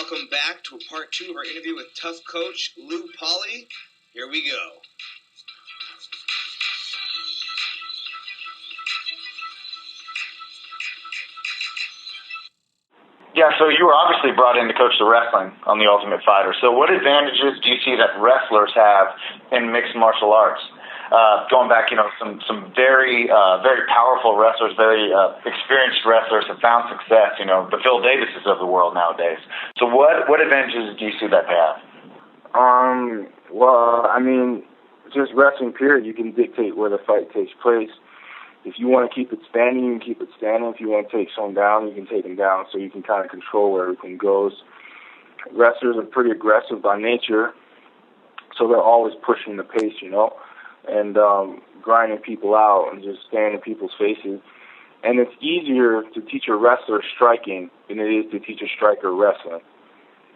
welcome back to part 2 of our interview with tough coach Lew Polley. Here we go. Yeah, so you were obviously brought in to coach the wrestling on The Ultimate Fighter. So what advantages do you see that wrestlers have in mixed martial arts? Going back, some very powerful wrestlers, very experienced wrestlers have found success, the Phil Davises of the world nowadays. So what advantages do you see that they have? Well, I mean, just wrestling period, you can dictate where the fight takes place. If you want to keep it standing, you can keep it standing. If you want to take someone down, you can take them down, so you can kind of control where everything goes. Wrestlers are pretty aggressive by nature, so they're always pushing the pace, and grinding people out and just staring in people's faces. And it's easier to teach a wrestler striking than it is to teach a striker wrestling.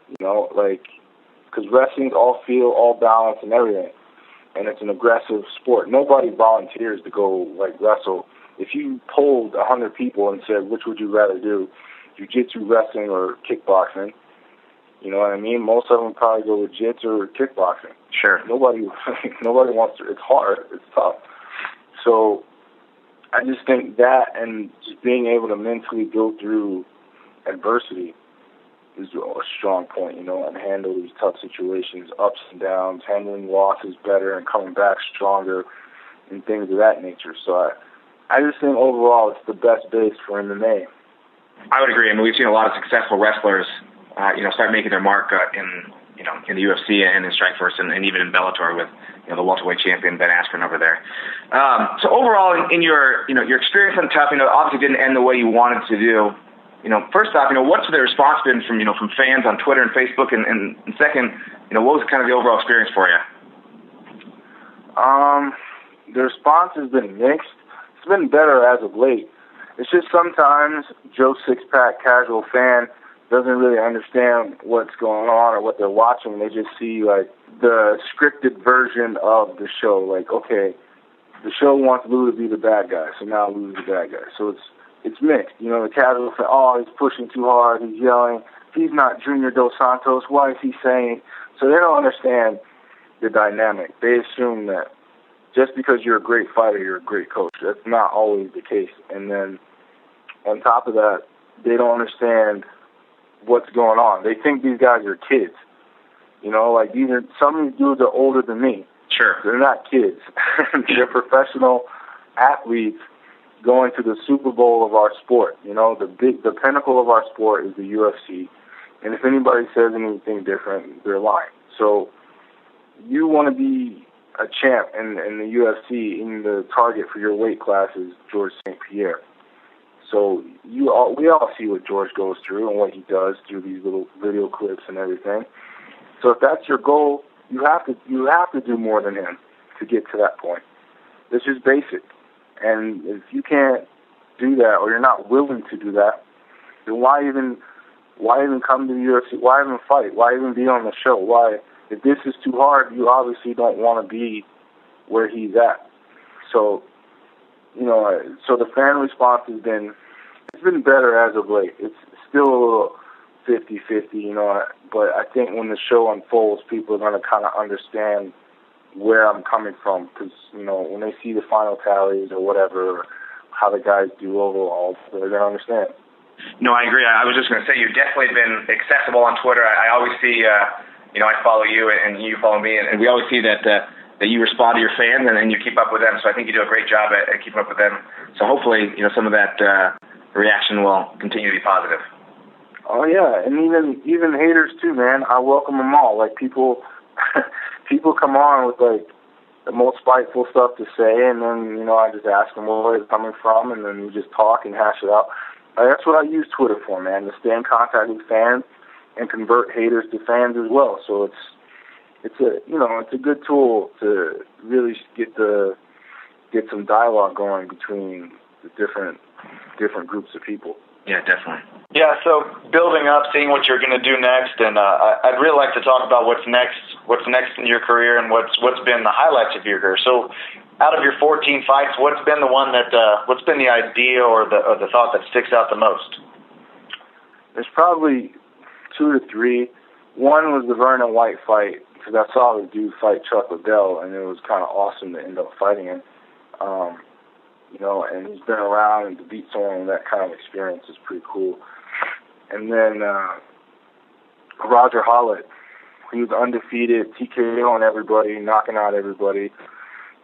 Because wrestling's all feel, all balance, and everything. And it's an aggressive sport. Nobody volunteers to go, wrestle. If you polled 100 people and said, which would you rather do, jiu-jitsu, wrestling, or kickboxing, you know what I mean? Most of them probably go with jiu-jitsu or kickboxing. Sure. Nobody wants to. It's hard. It's tough. So I just think that and just being able to mentally go through adversity is a strong point, and handle these tough situations, ups and downs, handling losses better and coming back stronger and things of that nature. So I just think overall it's the best base for MMA. I would agree. I mean, we've seen a lot of successful wrestlers, start making their mark in the UFC and in Strikeforce and even in Bellator with, the welterweight champion Ben Askren over there. So overall, in your experience on tough, obviously didn't end the way you wanted to do. First off, what's the response been from fans on Twitter and Facebook, and second, what was kind of the overall experience for you? The response has been mixed. It's been better as of late. It's just sometimes Joe Sixpack casual fan doesn't really understand what's going on or what they're watching. They just see the scripted version of the show. Okay, the show wants Lou to be the bad guy, so now Lou's the bad guy. So it's mixed. The casual fan, he's pushing too hard, he's yelling, he's not Junior Dos Santos, why is he saying? So they don't understand the dynamic. They assume that just because you're a great fighter, you're a great coach. That's not always the case. And then on top of that, they don't understand what's going on. They think these guys are kids. Some of these dudes are older than me. Sure. They're not kids. They're professional athletes going to the Super Bowl of our sport. The pinnacle of our sport is the UFC. And if anybody says anything different, they're lying. So you want to be a champ in the UFC, and the target for your weight class is George St. Pierre. So we all see what George goes through and what he does through these little video clips and everything. So if that's your goal, you have to do more than him to get to that point. It's just basic. And if you can't do that, or you're not willing to do that, then why even come to the UFC? Why even fight? Why even be on the show? Why, if this is too hard, you obviously don't want to be where he's at. So, so the fan response it's been better as of late. It's still a little 50-50, but I think when the show unfolds, people are going to kind of understand where I'm coming from, because, when they see the final tallies or whatever, how the guys do overall, they're going to understand. No, I agree. I was just going to say, you've definitely been accessible on Twitter. I always see, I follow you and you follow me, and we always see that you respond to your fans and you keep up with them. So I think you do a great job at keeping up with them. So hopefully, some of that reaction will continue to be positive. Oh, yeah, and even haters, too, man. I welcome them all. People come on with, the most spiteful stuff to say, and then, I just ask them where it's coming from, and then we just talk and hash it out. That's what I use Twitter for, man, to stay in contact with fans and convert haters to fans as well. So it's a good tool to really get some dialogue going between the different groups of people. Yeah, definitely. Yeah, so building up, seeing what you're going to do next, and I'd really like to talk about what's next in your career and what's been the highlights of your career. So, out of your 14 fights, what's been the one what's been the idea or the thought that sticks out the most? There's probably 2 to 3. One was the Vernon White fight, because I saw the dude fight Chuck Liddell, and it was kind of awesome to end up fighting him. And he's been around, and to beat someone with that kind of experience is pretty cool. And then Roger Hollett, he was undefeated, TKO on everybody, knocking out everybody.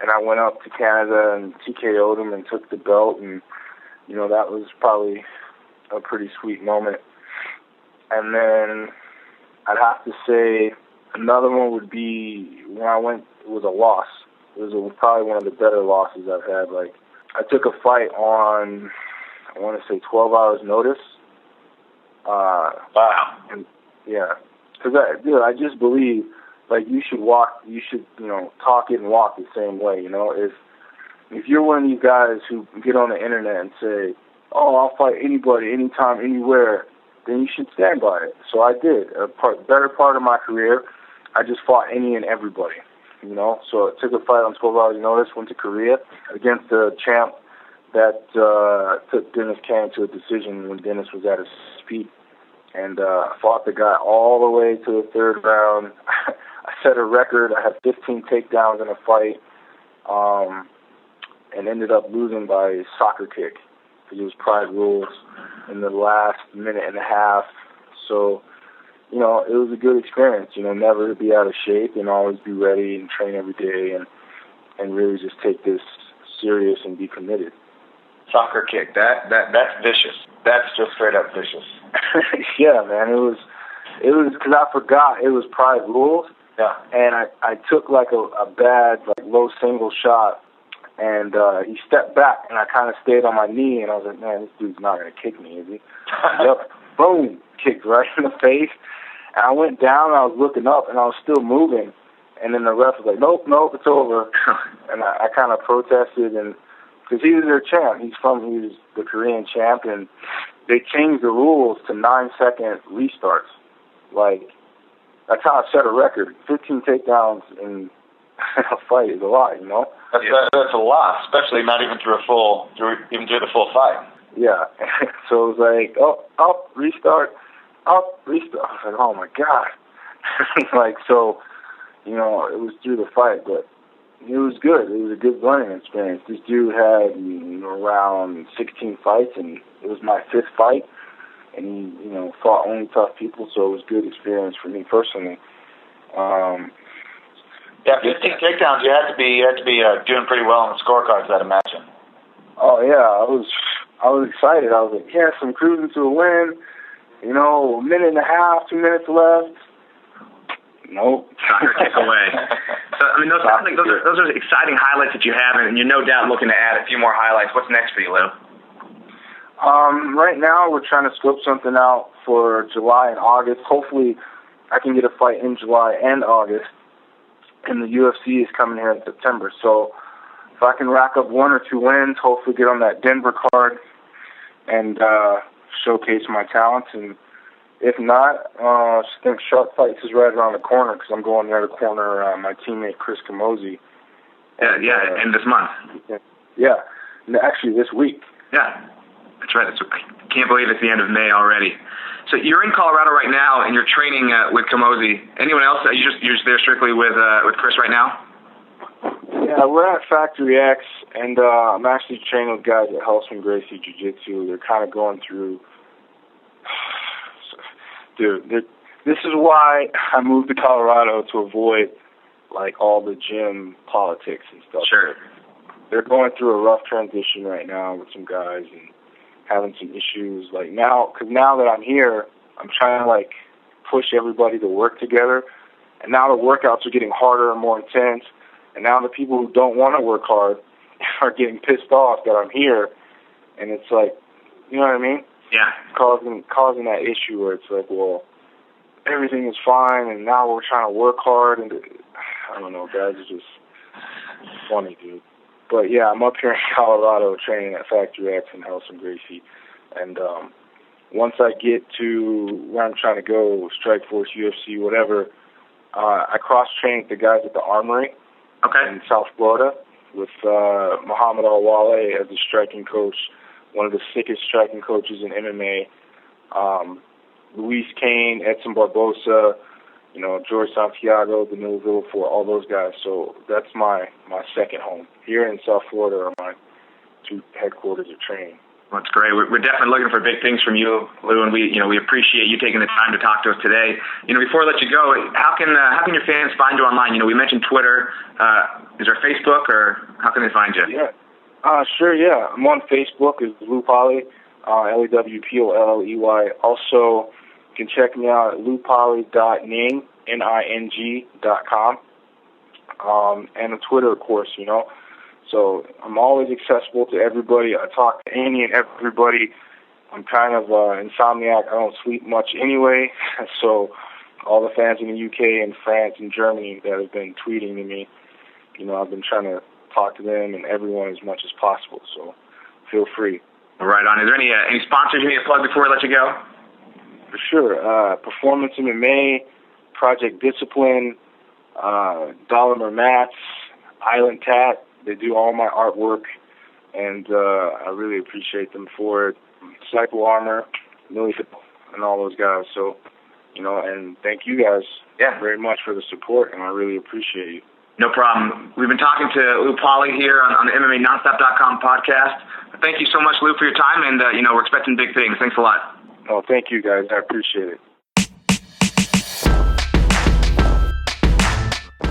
And I went up to Canada and TKO'd him and took the belt, and that was probably a pretty sweet moment. And then I'd have to say another one would be when I went. It was a loss. It was probably one of the better losses I've had. Like, I took a fight on, I want to say 12 hours notice. Wow. And yeah, because I just believe, like, you should talk it and walk the same way. If you're one of these guys who get on the internet and say, "Oh, I'll fight anybody, anytime, anywhere," then you should stand by it. So I did. Better part of my career, I just fought any and everybody. So I took a fight on 12 hours notice, went to Korea against a champ that took Dennis Kang to a decision when Dennis was at his peak, and fought the guy all the way to the third round. I set a record. I had 15 takedowns in a fight, and ended up losing by a soccer kick, because it was Pride rules in the last minute and a half. So, it was a good experience, never to be out of shape and always be ready and train every day and really just take this serious and be committed. Soccer kick, that's vicious. That's just straight up vicious. Yeah, man, it was because I forgot it was Pride rules. Yeah. And I took like a bad, like, low single shot, and he stepped back, and I kind of stayed on my knee, and I was like, man, this dude's not going to kick me, is he? Yep. Boom, kicked right in the face. And I went down, and I was looking up, and I was still moving. And then the ref was like, nope, it's over. And I kind of protested, and because he was their champ. He was the Korean champ, and they changed the rules to 9-second restarts. Like, that's how I set a record. 15 takedowns in a fight is a lot, That's a lot, especially not even through the full fight. Yeah. So it was like, up, restart, up, restart. I was like, oh my God. Like, so, it was through the fight, but it was good. It was a good learning experience. This dude had around 16 fights, and it was my 5th fight. And he, fought only tough people, so it was a good experience for me personally. 15 takedowns. You had to be doing pretty well on the scorecards, I'd imagine. Oh yeah, I was excited. I was like, yes, I'm cruising to a win. A minute and a half, 2 minutes left. Nope. Soccer kick away. So those are exciting highlights that you have, and you're no doubt looking to add a few more highlights. What's next for you, Lew? Right now we're trying to scope something out for July and August. Hopefully I can get a fight in July and August. And the UFC is coming here in September. So if I can rack up 1 or 2 wins, hopefully get on that Denver card and showcase my talents. And if not, I think Shark Fights is right around the corner, because I'm going there to corner my teammate Chris Camozzi. And this month. Yeah, actually this week. Yeah, that's right. I can't believe it's the end of May already. So you're in Colorado right now, and you're training with Camozzi. Anyone else? You're just there strictly with Chris right now? Yeah, we're at Factory X, and I'm actually training with guys at Hellsman Gracie Jiu-Jitsu. They're kind of going through... Dude, this is why I moved to Colorado, to avoid, like, all the gym politics and stuff. Sure. They're going through a rough transition right now with some guys, and having some issues. Like, because now that I'm here, I'm trying to, like, push everybody to work together. And now the workouts are getting harder and more intense. And now the people who don't want to work hard are getting pissed off that I'm here. And it's like, you know what I mean? Yeah. Causing that issue where it's like, well, everything is fine, and now we're trying to work hard. And I don't know, guys are just funny, dude. But yeah, I'm up here in Colorado training at Factory X in Hellsman Gracie. And once I get to where I'm trying to go, Strikeforce, UFC, whatever, I cross-train the guys at the Armory in South Florida with Muhammad Al-Wale as the striking coach, one of the sickest striking coaches in MMA. Luis Kane, Edson Barbosa, George Santiago, Danilo Villafort, all those guys. So that's my second home. Here in South Florida are my two headquarters of training. Well, that's great. We're definitely looking for big things from you, Lou, and we appreciate you taking the time to talk to us today. Before I let you go, how can your fans find you online? We mentioned Twitter. Is there Facebook, or how can they find you? Yeah. Sure, yeah. I'm on Facebook as Lew Polley, LEWPOLLEY. Also, you can check me out at lewpolley.ning, NING.com. And on Twitter, of course, So I'm always accessible to everybody. I talk to any and everybody. I'm kind of insomniac. I don't sleep much anyway. So all the fans in the UK and France and Germany that have been tweeting to me, I've been trying to talk to them and everyone as much as possible. So feel free. Right on. Is there any sponsors you need to plug before we let you go? For sure. Performance MMA, Project Discipline, Dolomer Mats, Island Tat. They do all my artwork, and I really appreciate them for it. Disciple Armor, Millie, and all those guys. So, and thank you guys very much for the support, and I really appreciate you. No problem. We've been talking to Lew Polley here on the MMAnonstop.com podcast. Thank you so much, Lew, for your time, and we're expecting big things. Thanks a lot. Oh, thank you, guys. I appreciate it.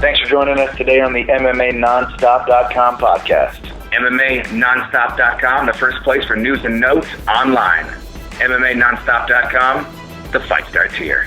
Thanks for joining us today on the MMAnonstop.com podcast. MMAnonstop.com, the first place for news and notes online. MMAnonstop.com, the fight starts here.